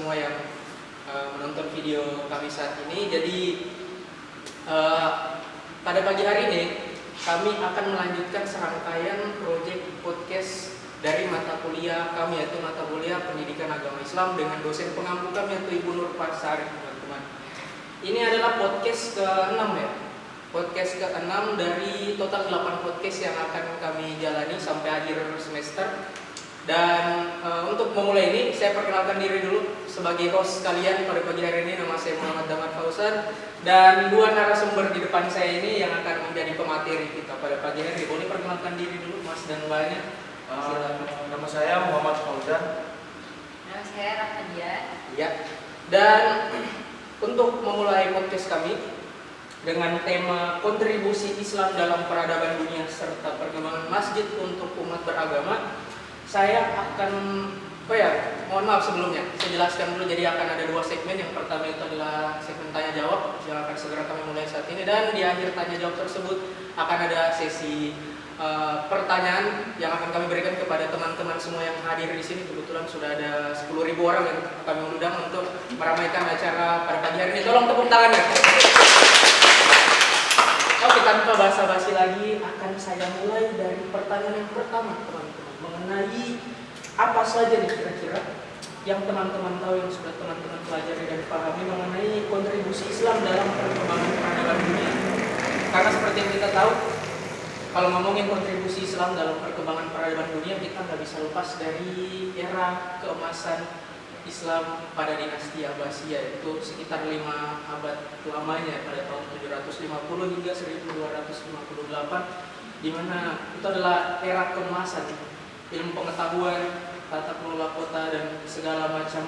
semua yang menonton video kami saat ini. Jadi pada pagi hari ini kami akan melanjutkan serangkaian proyek podcast dari mata kuliah kami, yaitu mata kuliah Pendidikan Agama Islam dengan dosen pengampu kami, yaitu Ibu Nur Pasari, teman-teman. Ini adalah podcast ke-6 ya. Podcast ke-6 dari total 8 podcast yang akan kami jalani sampai akhir semester. Dan untuk memulai ini, saya perkenalkan diri dulu sebagai host kalian pada pagi hari ini. Nama saya Muhammad Damar Fauzan, dan dua narasumber di depan saya ini yang akan menjadi pemateri kita pada pagi hari ini. Boleh perkenalkan diri dulu, Mas dan Mbaknya? Nama saya Muhammad Fauzan. Nama saya Rahmadian. Ya. Dan untuk memulai podcast kami dengan tema kontribusi Islam dalam peradaban dunia serta perkembangan masjid untuk umat beragama, saya akan mohon maaf sebelumnya, saya jelaskan dulu. Jadi akan ada dua segmen. Yang pertama itu adalah segmen tanya jawab yang akan segera kami mulai saat ini, dan di akhir tanya jawab tersebut akan ada sesi pertanyaan yang akan kami berikan kepada teman-teman semua yang hadir di sini. Kebetulan sudah ada 10.000 orang yang kami undang untuk meramaikan acara pada pagi hari ini. Tolong tepuk tangannya. Oke, tanpa basa-basi lagi akan saya mulai dari pertanyaan yang pertama, teman-teman, mengenai apa saja nih kira-kira yang teman-teman tahu, yang sudah teman-teman pelajari dan pahami mengenai kontribusi Islam dalam perkembangan peradaban dunia. Karena seperti yang kita tahu, kalau ngomongin kontribusi Islam dalam perkembangan peradaban dunia, kita nggak bisa lepas dari era keemasan Islam pada dinasti Abbasiyah, yaitu sekitar 5 abad lamanya pada tahun 750 hingga 1258, di mana itu adalah era keemasan ilmu pengetahuan, tata kelola kota, dan segala macam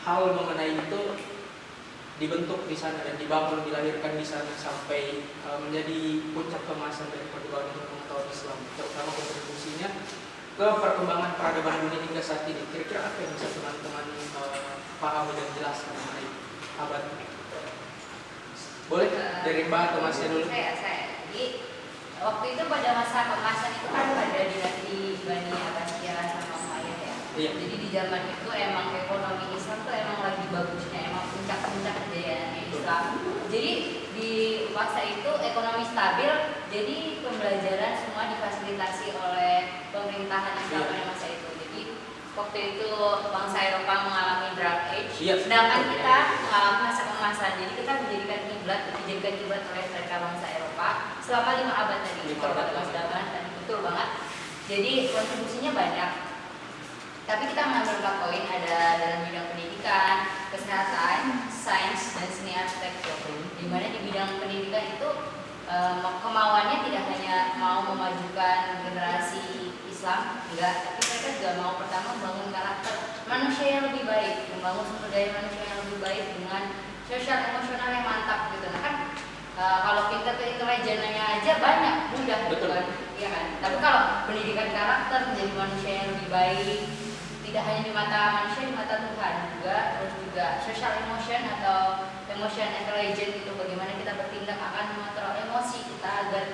hal mengenai itu dibentuk di sana dan dibangun, dilahirkan di sana sampai menjadi puncak kemasan dari perkembangan ilmu pengetahuan Islam, terutama kontribusinya ke perkembangan peradaban dunia hingga saat ini. Kira-kira apa yang bisa teman-teman pahami dan jelaskan mengenai abad ini? Boleh dari Mbak atau Masnya dulu? Saya. Jadi waktu itu pada masa kemasan itu kan pada dinasti Bani Abbasiyah sama Umayyah ya. Iya. Jadi di zaman itu emang ekonomi Islam tuh emang lagi bagusnya, emang puncak-puncak kejayaannya Islam. Jadi di masa itu ekonomi stabil, jadi pembelajaran semua difasilitasi oleh pemerintahan Islam pada masa itu. Jadi waktu itu bangsa Eropa mengalami dark age, sedangkan kita mengalami masa kemasan. Jadi kita dijadikan kiblat oleh mereka bangsa Eropa selama 5 abad tadi. Kalau kata Mas Daman tadi betul banget. Jadi kontribusinya banyak. Tapi kita mengambil 4 poin, ada dalam bidang pendidikan, kesehatan, sains, dan seni arsitektur. Di mana di bidang pendidikan itu kemauannya tidak hanya mau memajukan generasi Islam, enggak, tapi mereka juga mau pertama membangun karakter manusia yang lebih baik, membangun sumber daya manusia yang lebih baik dengan sosial emosional yang mantap gitu. Nah kan kalau kita ke intelijennya aja banyak, mudah gitu kan, ya kan. Tapi kalau pendidikan karakter menjadi manusia yang lebih baik, tidak hanya di mata manusia, di mata Tuhan juga, terus juga social emotion atau emotion intelligence itu, bagaimana kita bertindak akan mengontrol emosi kita agar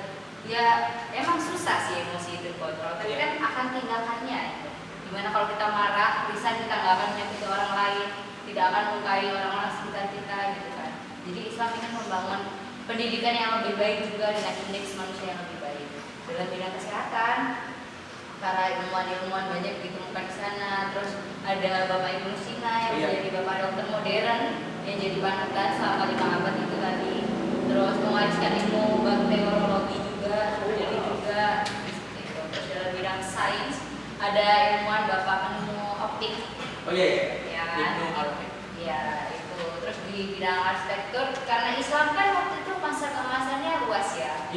ya emang susah sih emosi itu dikontrol, tapi kan akan tindakannya itu. Dimana kalau kita marah, risau, kita nggak akan menyakiti orang lain, tidak akan melukai orang-orang sekitar kita gitu kan. Jadi Islam ingin membangun pendidikan yang lebih baik juga dengan indeks manusia yang lebih baik. Dalam bidang kesehatan, para ilmuwan-ilmuwan banyak ditemukan di sana. Terus ada Bapak Ibnu Sina yang menjadi bapak dokter modern yang jadi panutan selama 5 abad itu tadi. Terus mewariskan ilmu bakteriologi juga, jadi juga gitu. Terus dalam bidang sains ada ilmuwan bapak penemu optik. Ya kan? Ya itu. Terus di bidang arsitektur, karena Islam kan waktu itu masa kemasannya luas ya.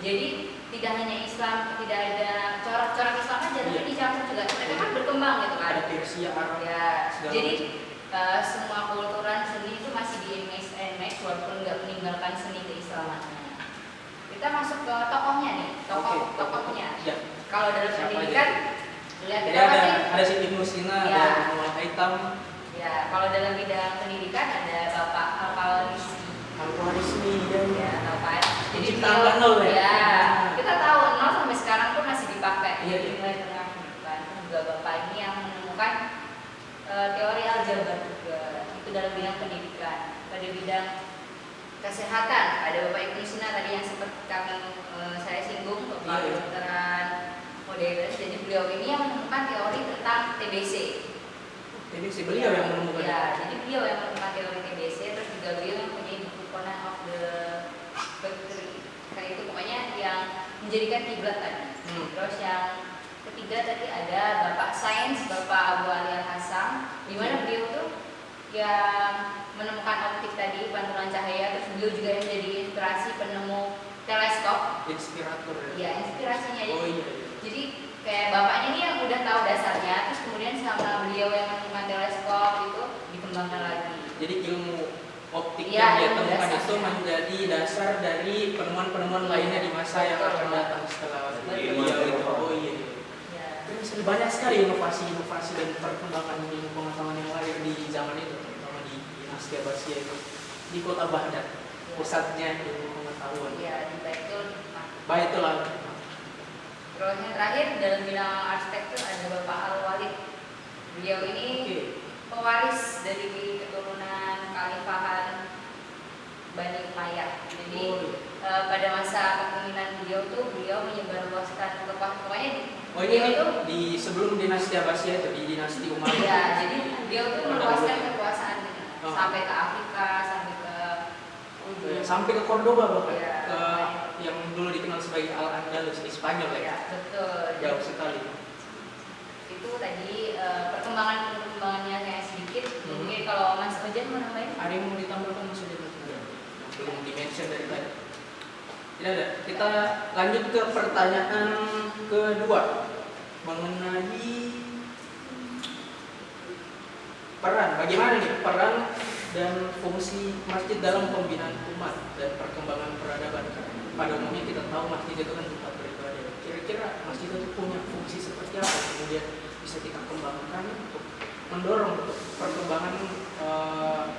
Jadi tidak hanya Islam, tidak ada corak-corak Islam aja, tapi dicampur juga. Mereka kan berkembang gitu kan. Ada Persia, Arab. Ya. Jadi semua kulturan seni itu masih di mix walaupun nggak meninggalkan seni keislamannya. Kita masuk ke tokohnya nih, tokohnya. Ya. Kalau dalam pendidikan, lihat kita ada si Ibnu Sina, ada Ibnu Al-Haytham. Ya, kalau dalam bidang pendidikan ada Bapak Al-Qarismi, ya, Bapak. Jadi ciptaan nol ya. Kita tahu nol sampai sekarang pun masih dipakai. Jadi mulai tengah kan juga Bapak ini yang menemukan teori aljabar juga. dalam bidang pendidikan. Pada bidang kesehatan ada Bapak Ibnu Sina tadi yang sempat saya singgung, Bapak kedokteran modern. Jadi beliau ini yang menemukan teori tentang TBC. TBC beliau yang menemukan. Ya, jadi beliau yang menemukan teori TBC, terus juga beliau yang punya buku Conan of the Bacteria. Kayak itu pokoknya yang menjadikan kiblat tadi. Terus yang ketiga tadi ada Bapak Sains, Bapak Abu Ali Al-Hasan, di mana beliau tuh yang menemukan optik tadi, pantulan cahaya, terus beliau juga yang menjadi inspirasi penemu teleskop. Inspirator. Iya, inspirasinya. Oh iya. Jadi kayak bapaknya ini yang udah tahu dasarnya, terus kemudian sama beliau yang menemukan teleskop itu dikembangkan lagi. Jadi ilmu optik Iya, yang dia ilmu temukan dasar. itu menjadi dasar dari penemuan-penemuan lainnya di masa yang akan datang setelah beliau itu. Oh iya. Ya. Terus banyak sekali inovasi-inovasi dan perkembangan ilmu pengetahuan yang lahir di zaman itu, terutama di dinasti Abbasiyah itu, di kota Baghdad, pusatnya ilmu pengetahuan. Iya, di Baitul. Baiklah. Terus yang terakhir dalam bidang arsitektur ada Bapak Al-Walid. Beliau ini pewaris dari keturunan Khalifahan Bani Umayyah. Jadi pada masa kepemimpinan beliau tuh beliau menyebarluaskan kekuasaan. Oh ini di sebelum dinasti Abbasiyah itu, di dinasti Umayyah. Ya, jadi beliau tuh meluaskan kekuasaan sampai ke Afrika, sampai ke Cordoba bahkan, Ya. ke yang dulu dikenal sebagai Al-Andalus di Spanyol ya. Ya, betul. Jauh sekali. Itu tadi perkembangannya kayak sedikit. Mungkin kalau Mas Ojan mau nambahin? Ada yang mau ditambahkan Mas Ujan? Belum di-mention dari tadi. Tidak ada. Kita lanjut ke pertanyaan kedua mengenai peran. Bagaimana nih peran dan fungsi masjid dalam pembinaan umat dan perkembangan peradaban? Pada umumnya kita tahu masjid itu kan tempat beribadah. Kira-kira masjid itu punya fungsi seperti apa? Kemudian bisa kita kembangkan untuk mendorong untuk perkembangan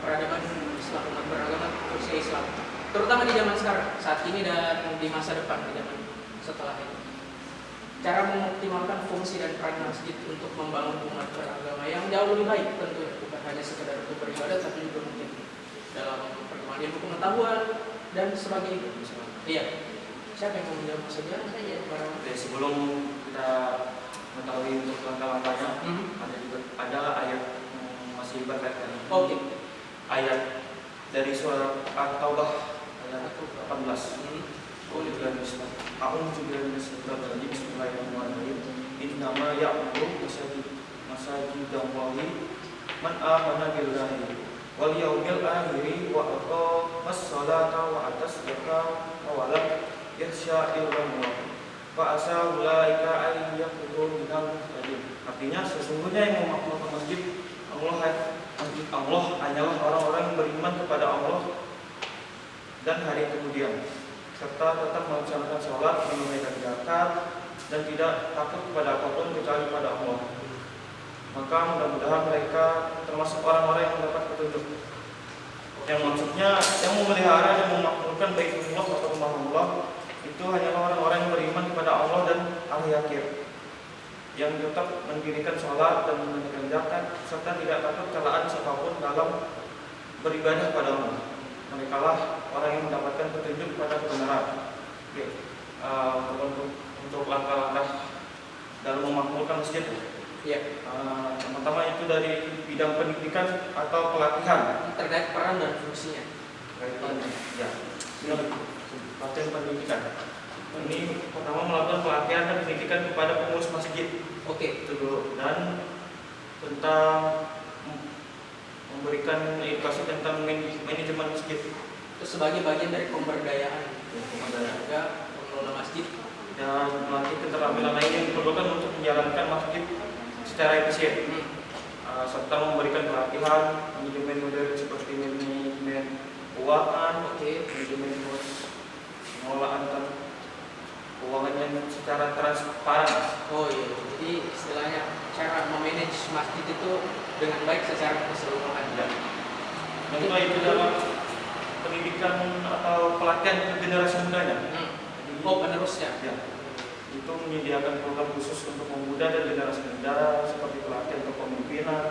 peradaban Islam, umat beragama khususnya Islam, terutama di zaman sekarang, saat ini dan di masa depan, di zaman setelah ini. Cara mengoptimalkan fungsi dan peran masjid untuk membangun umat beragama yang jauh lebih baik tentunya, bukan hanya sekedar untuk beribadah, tapi juga mungkin dalam perkembangan ilmu pengetahuan dan sebagainya. Iya. Siapa yang mau menjawab saja? Sebelum kita mengetahui untuk langkah-langkahnya, ada ayat masih berkaitan. Oke. Ayat dari surat At-Taubah ayat 18. Bismillahirrahmanirrahim. Innama ya'muru masajidallahi man amana billahi wal yaumil akhir wa aqamas sholata wa atas zakata wa lam yakhsha illallah fa asa ulaika ay yakunu minal muhtadin. Artinya sesungguhnya yang memakmurkan masjid Allah hanyalah orang-orang yang beriman kepada Allah dan hari kemudian, serta tetap melaksanakan sholat, menunaikan zakat, dan tidak takut kepada apapun kecuali pada Allah. Maka mudah-mudahan mereka termasuk orang-orang yang mendapat petunjuk. Yang maksudnya yang memelihara dan memakmurkan Baitullah atau rumah Allah itu hanyalah orang-orang yang beriman kepada Allah dan hari akhir, yang tetap mendirikan sholat dan menunaikan zakat, serta tidak takut celaan siapapun dalam beribadah pada Allah. Mereka lah orang yang mendapatkan petunjuk pada kebenaran. Oke. Untuk langkah-langkah dalam memakmurkan masjid, Ya. pertama itu dari bidang pendidikan atau pelatihan Terkait peran dan fungsinya. Ya, pelatihan pendidikan. Ini pertama melakukan pelatihan dan pendidikan kepada pengurus masjid. Oke. Itu dulu. Dan tentang memberikan edukasi tentang manajemen masjid. Itu sebagai bagian dari pemberdayaan warga pengelola masjid Dan melatih keterampilan lain yang diperlukan untuk menjalankan masjid secara efisien. Serta memberikan pelatihan manajemen modern seperti manajemen keuangan, manajemen pengelolaan keuangan yang secara transparan. Oh iya, jadi istilahnya cara memanage masjid itu dengan baik secara keseluruhan. Dan itu dalam pendidikan atau pelatihan ke generasi mudanya. Oh, penerusnya. Ya. Itu menyediakan program khusus untuk pemuda dan generasi muda seperti pelatihan kepemimpinan,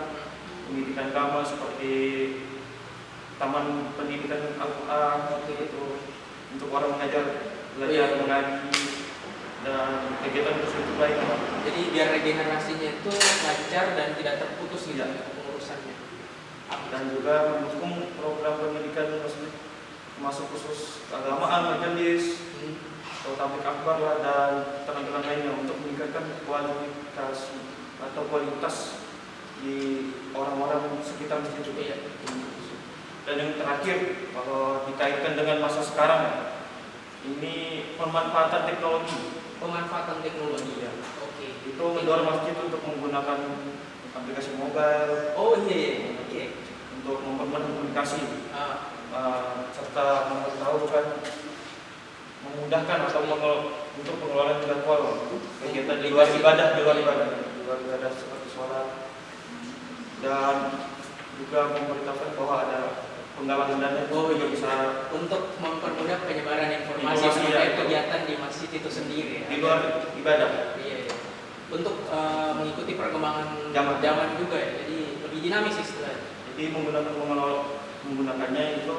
pendidikan agama seperti taman pendidikan Al-Quran itu untuk orang mengajar belajar mengaji dan kegiatan tersebut lain. Jadi biar regenerasinya itu lancar dan tidak terputus gitu pengurusannya. Dan juga mendukung program pendidikan muslim masuk khusus keagamaan, majelis, atau tablik akbar lah, dan teman-teman lainnya untuk meningkatkan kualitas atau kualitas di orang-orang sekitar masjid juga. Iya. Dan yang terakhir, kalau dikaitkan dengan masa sekarang, ini pemanfaatan teknologi. Pemanfaatan teknologi Ya. Oke. Itu mendorong masjid untuk menggunakan aplikasi mobile. Oh iya. Untuk mempermudah komunikasi, serta memudahkan atau untuk pengelolaan jadwal kegiatan di luar ibadah seperti sholat, dan juga memberitakan bahwa ada penggalangan dana juga bisa untuk mempermudah penyebaran informasi Informasi, terkait ya. kegiatan di masjid itu sendiri ya. di luar ibadah. Iya. Untuk mengikuti perkembangan Zaman. juga ya. Jadi lebih dinamis istilahnya. Jadi menggunakannya itu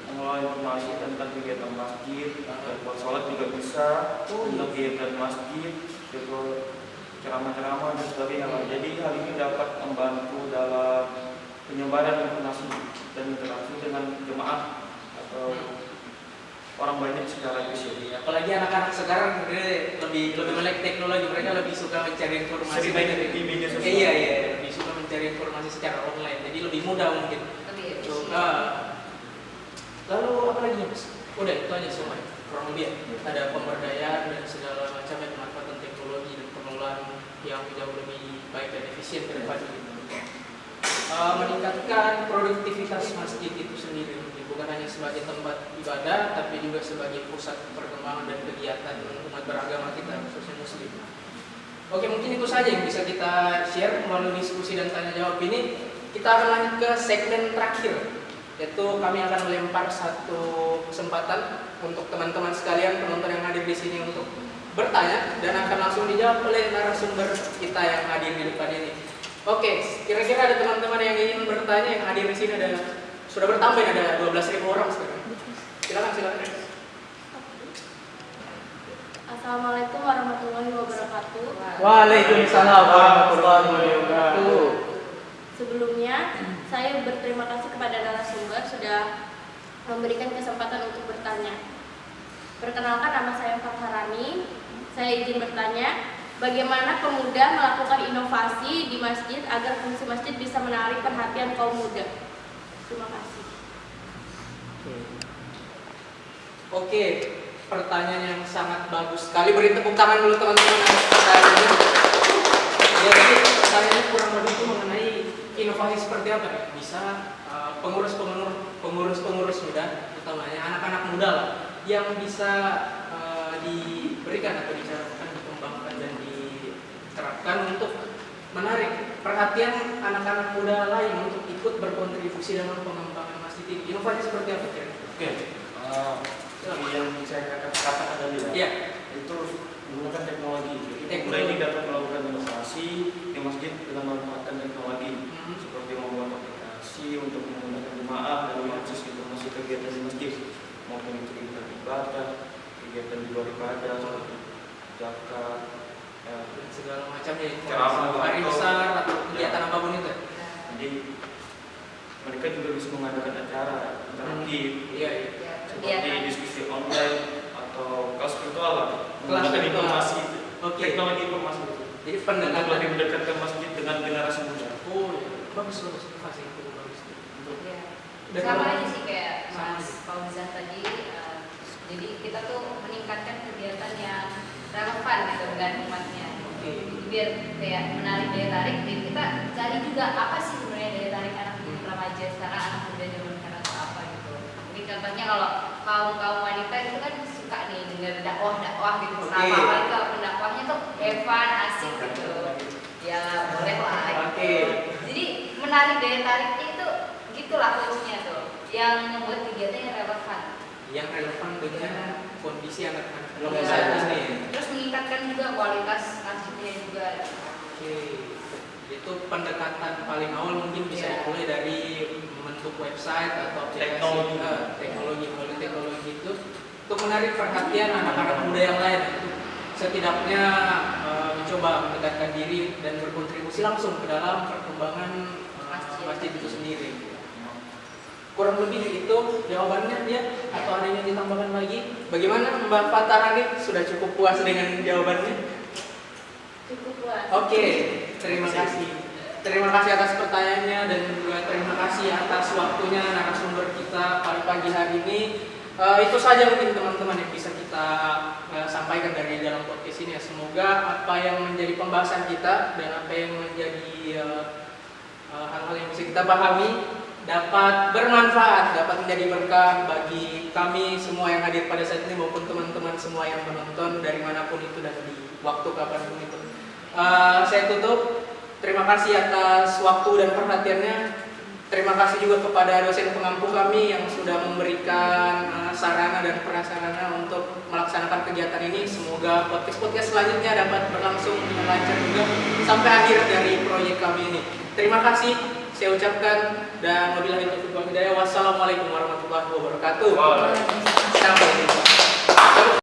mengelola informasi tentang kegiatan masjid, jadwal sholat juga bisa, untuk kegiatan masjid, jadwal ceramah-ceramah dan sebagainya. Jadi hal ini dapat membantu dalam penyebaran informasi dan interaksi dengan jemaah atau orang banyak secara visual. Apalagi anak-anak sekarang lebih melek teknologi, mereka lebih suka mencari informasi Sering banyak di media sosial. Iya, lebih suka mencari informasi secara online, jadi lebih mudah mungkin. Lebih efisien. Lalu apa lagi nih, Mas? Udah itu aja semua. Kurang lebih ya. Ada pemberdayaan dan segala macamnya, pemanfaatan teknologi dan pengelolaan yang jauh lebih baik dan efisien ke depan. Meningkatkan produktivitas masjid itu sendiri, bukan hanya sebagai tempat ibadah, tapi juga sebagai pusat perkembangan dan kegiatan umat beragama kita, khususnya muslim. Oke, mungkin itu saja yang bisa kita share melalui diskusi dan tanya jawab ini. Kita akan lanjut ke segmen terakhir, yaitu kami akan melempar satu kesempatan untuk teman-teman sekalian, penonton yang hadir di sini untuk bertanya dan akan langsung dijawab oleh narasumber kita yang hadir di depan ini. Oke, kira-kira ada teman-teman yang ingin bertanya yang hadir di sini, sudah bertambah, ada 12.000 orang sekarang. Silakan. Assalamualaikum warahmatullahi wabarakatuh. Waalaikumsalam warahmatullahi wabarakatuh. Sebelumnya, saya berterima kasih kepada narasumber sudah memberikan kesempatan untuk bertanya. Perkenalkan, nama saya Fatharani. Saya izin bertanya, bagaimana pemuda melakukan inovasi di masjid agar fungsi masjid bisa menarik perhatian kaum muda? Terima kasih. Oke, pertanyaan yang sangat bagus sekali. Beri tepuk tangan dulu teman-teman atas pertanyaannya. Jadi pertanyaannya kurang lebih itu mengenai inovasi seperti apa ya? Bisa pengurus muda, utamanya anak-anak muda lah, yang bisa diberikan atau dicaranya, dikembangkan dan diterapkan untuk menarik perhatian anak-anak muda lain untuk ikut berkontribusi dalam pengembangan masjid ini. Inovasi seperti apa kira-kira? Yang saya katakan tadi Iya. itu menggunakan teknologi. Pemuda ini dapat melakukan inovasi di masjid dengan memanfaatkan teknologi, seperti membuat aplikasi untuk menggunakan jemaah dalam akses informasi kegiatan di masjid, maupun itu kegiatan ibadah, kegiatan di luar ibadah seperti zakat, Dan segala macamnya, ceramah, hari besar atau kegiatan apapun itu. Jadi mereka juga bisa mengadakan acara interaktif, Iya. seperti diskusi online atau kelas virtual lah, Kelas menggunakan virtual. informasi, Oke. teknologi informasi itu. Jadi Untuk pendekatan. lebih mendekatkan masjid dengan generasi muda. Oh, iya. Bagus inovasi itu bagus. Ya. Dan Sama kalau- aja sih kayak Sama Mas aja. Fauzan tadi. Jadi kita tuh meningkatkan kegiatan yang relevan gitu dengan umatnya. Oke. Jadi biar kayak menarik daya tarik, jadi kita cari juga apa sih sebenarnya daya tarik anak remaja sekarang, anak muda zaman sekarang atau apa gitu. Mungkin contohnya kalau kaum wanita itu kan suka nih dengar dakwah gitu. Oke. Apalagi kalau pendakwahnya tuh fun, asik gitu. Ya boleh lah. Gitu. Oke. Jadi menarik daya tariknya itu gitulah kuncinya tuh, yang membuat kegiatannya relevan. Yang relevan dengan kondisi anak-anak Ya. muda saat ini. Terus meningkatkan juga kualitas masjidnya juga. Oke. Itu pendekatan paling awal mungkin bisa Iya. dimulai dari bentuk website atau aplikasi Teknologi. melalui teknologi itu untuk menarik perhatian anak-anak muda yang lain, untuk setidaknya mencoba mendekatkan diri dan berkontribusi langsung ke dalam perkembangan masjid itu sendiri. Kurang lebih itu jawabannya dia, atau ada yang ditambahkan lagi? Bagaimana Mbak Fatarani? Sudah cukup puas dengan jawabannya? Cukup puas. Oke, terima kasih. Terima kasih atas pertanyaannya dan juga terima kasih atas waktunya narasumber kita pada pagi hari ini. Itu saja mungkin teman-teman yang bisa kita sampaikan dari dalam podcast ini ya. Semoga apa yang menjadi pembahasan kita dan apa yang menjadi hal-hal yang bisa kita pahami dapat bermanfaat, dapat menjadi berkah bagi kami semua yang hadir pada saat ini maupun teman-teman semua yang menonton dari manapun itu dan di waktu kapanpun itu. Saya tutup. Terima kasih atas waktu dan perhatiannya. Terima kasih juga kepada dosen pengampu kami yang sudah memberikan sarana dan prasarana untuk melaksanakan kegiatan ini. Semoga podcast-podcast selanjutnya dapat berlangsung dengan lancar juga sampai akhir dari proyek kami ini. Terima kasih saya ucapkan dan wabillahi taufiq wal hidayah. Wassalamualaikum warahmatullahi wabarakatuh. Sampai jumpa.